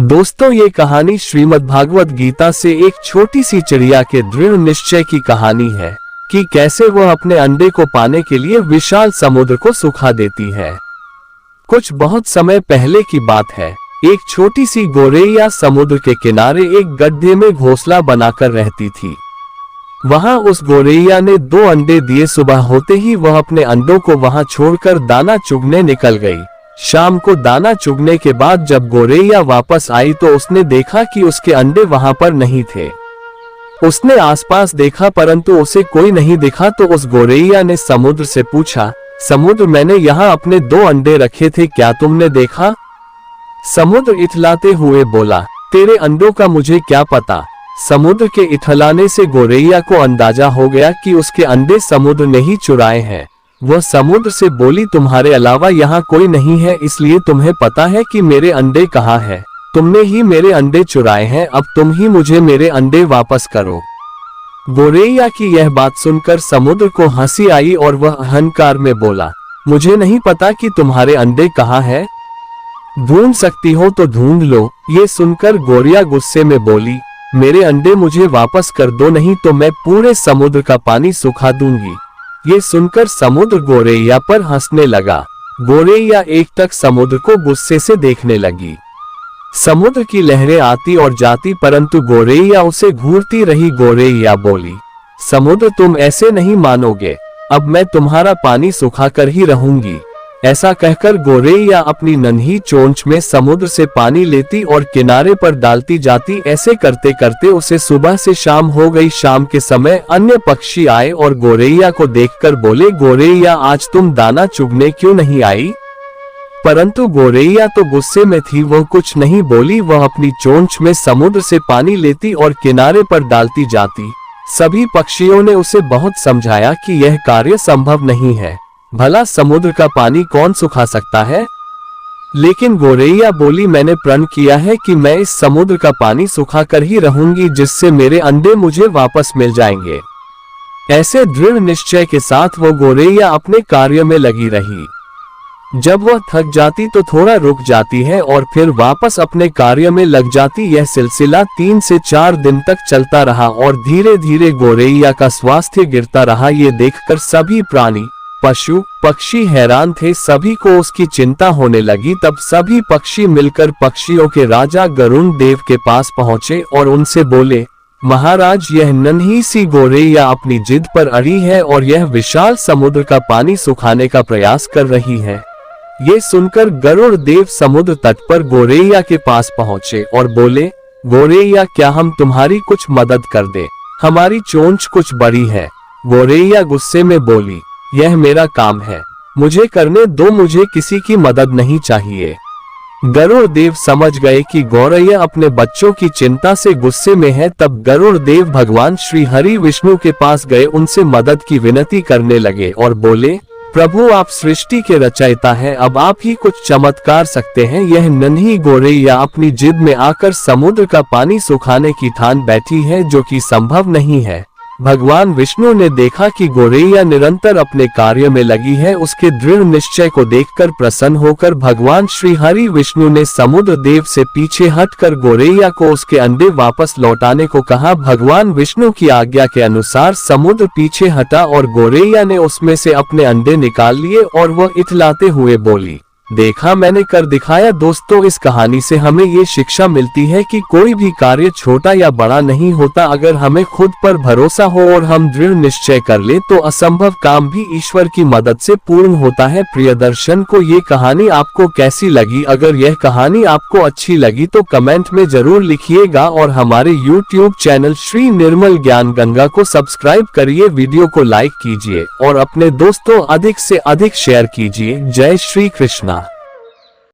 दोस्तों, ये कहानी श्रीमद् भागवत गीता से एक छोटी सी चिड़िया के दृढ़ निश्चय की कहानी है कि कैसे वह अपने अंडे को पाने के लिए विशाल समुद्र को सुखा देती है। कुछ बहुत समय पहले की बात है। एक छोटी सी गोरैया समुद्र के किनारे एक गड्ढे में घोंसला बनाकर रहती थी। वहां उस गोरैया ने 2 अंडे दिए। सुबह होते ही वह अपने अंडों को वहां छोड़कर दाना चुगने निकल गई। शाम को दाना चुगने के बाद जब गोरैया वापस आई तो उसने देखा कि उसके अंडे वहां पर नहीं थे। उसने आसपास देखा परंतु उसे कोई नहीं दिखा। तो उस गोरैया ने समुद्र से पूछा, समुद्र, मैंने यहाँ अपने 2 अंडे रखे थे, क्या तुमने देखा? समुद्र इठलाते हुए बोला, तेरे अंडों का मुझे क्या पता। समुद्र के इठलाने से गोरैया को अंदाजा हो गया कि उसके अंडे समुद्र ने ही चुराए हैं। वह समुद्र से बोली, तुम्हारे अलावा यहाँ कोई नहीं है, इसलिए तुम्हें पता है कि मेरे अंडे कहाँ हैं। तुमने ही मेरे अंडे चुराए हैं, अब तुम ही मुझे मेरे अंडे वापस करो। गोरैया की यह बात सुनकर समुद्र को हंसी आई और वह अहंकार में बोला, मुझे नहीं पता कि तुम्हारे अंडे कहाँ हैं। ढूंढ सकती हो तो ढूंढ लो। ये सुनकर गोरैया गुस्से में बोली, मेरे अंडे मुझे वापस कर दो, नहीं तो मैं पूरे समुद्र का पानी सुखा दूंगी। ये सुनकर समुद्र गोरैया पर हंसने लगा। गोरैया एकटक समुद्र को गुस्से से देखने लगी। समुद्र की लहरें आती और जाती परंतु गोरैया उसे घूरती रही। गोरैया बोली, समुद्र, तुम ऐसे नहीं मानोगे, अब मैं तुम्हारा पानी सुखाकर ही रहूंगी। ऐसा कहकर गोरैया अपनी नन्ही चोंच में समुद्र से पानी लेती और किनारे पर डालती जाती। ऐसे करते करते उसे सुबह से शाम हो गई। शाम के समय अन्य पक्षी आए और गोरैया को देखकर बोले, गोरैया, आज तुम दाना चुगने क्यों नहीं आई? परंतु गोरैया तो गुस्से में थी, वह कुछ नहीं बोली। वह अपनी चोंच में समुद्र से पानी लेती और किनारे पर डालती जाती। सभी पक्षियों ने उसे बहुत समझाया कि यह कार्य संभव नहीं है, भला समुद्र का पानी कौन सुखा सकता है? लेकिन गोरैया बोली, मैंने प्रण किया है कि मैं इस समुद्र का पानी सुखाकर ही रहूंगी, जिससे मेरे अंडे मुझे वापस मिल जाएंगे। ऐसे दृढ़ निश्चय के साथ वो गोरैया अपने कार्य में लगी रही। जब वह थक जाती तो थोड़ा रुक जाती है और फिर वापस अपने कार्य में लग जाती। यह सिलसिला 3 से 4 दिन तक चलता रहा और धीरे धीरे गोरैया का स्वास्थ्य गिरता रहा। ये देखकर सभी प्राणी, पशु पक्षी हैरान थे। सभी को उसकी चिंता होने लगी। तब सभी पक्षी मिलकर पक्षियों के राजा गरुण देव के पास पहुंचे और उनसे बोले, महाराज, यह नन्ही सी गोरैया अपनी जिद पर अड़ी है और यह विशाल समुद्र का पानी सुखाने का प्रयास कर रही है। ये सुनकर गरुड़ देव समुद्र तट पर गोरैया के पास पहुंचे और बोले, गोरैया, क्या हम तुम्हारी कुछ मदद कर दे? हमारी चोंच कुछ बड़ी है। गोरैया गुस्से में बोली, यह मेरा काम है, मुझे करने दो, मुझे किसी की मदद नहीं चाहिए। गरुड़ देव समझ गए कि गोरैया अपने बच्चों की चिंता से गुस्से में है। तब गरुड़ देव भगवान श्री हरि विष्णु के पास गए, उनसे मदद की विनती करने लगे और बोले, प्रभु, आप सृष्टि के रचयिता हैं, अब आप ही कुछ चमत्कार सकते हैं। यह नन्ही गोरैया अपनी जिद में आकर समुद्र का पानी सुखाने की ठान बैठी है, जो कि संभव नहीं है। भगवान विष्णु ने देखा कि गोरैया निरंतर अपने कार्य में लगी है। उसके दृढ़ निश्चय को देखकर प्रसन्न होकर भगवान श्री हरि विष्णु ने समुद्र देव से पीछे हटकर गोरैया को उसके अंडे वापस लौटाने को कहा। भगवान विष्णु की आज्ञा के अनुसार समुद्र पीछे हटा और गोरैया ने उसमें से अपने अंडे निकाल लिए और वह इठलाते हुए बोली, देखा, मैंने कर दिखाया। दोस्तों, इस कहानी से हमें ये शिक्षा मिलती है कि कोई भी कार्य छोटा या बड़ा नहीं होता। अगर हमें खुद पर भरोसा हो और हम दृढ़ निश्चय कर ले तो असंभव काम भी ईश्वर की मदद से पूर्ण होता है। प्रियदर्शन को ये कहानी आपको कैसी लगी? अगर यह कहानी आपको अच्छी लगी तो कमेंट में जरूर लिखिएगा और हमारे YouTube चैनल श्री निर्मल ज्ञान गंगा को सब्सक्राइब करिए, वीडियो को लाइक कीजिए और अपने दोस्तों अधिक से अधिक शेयर कीजिए। जय श्री कृष्णा।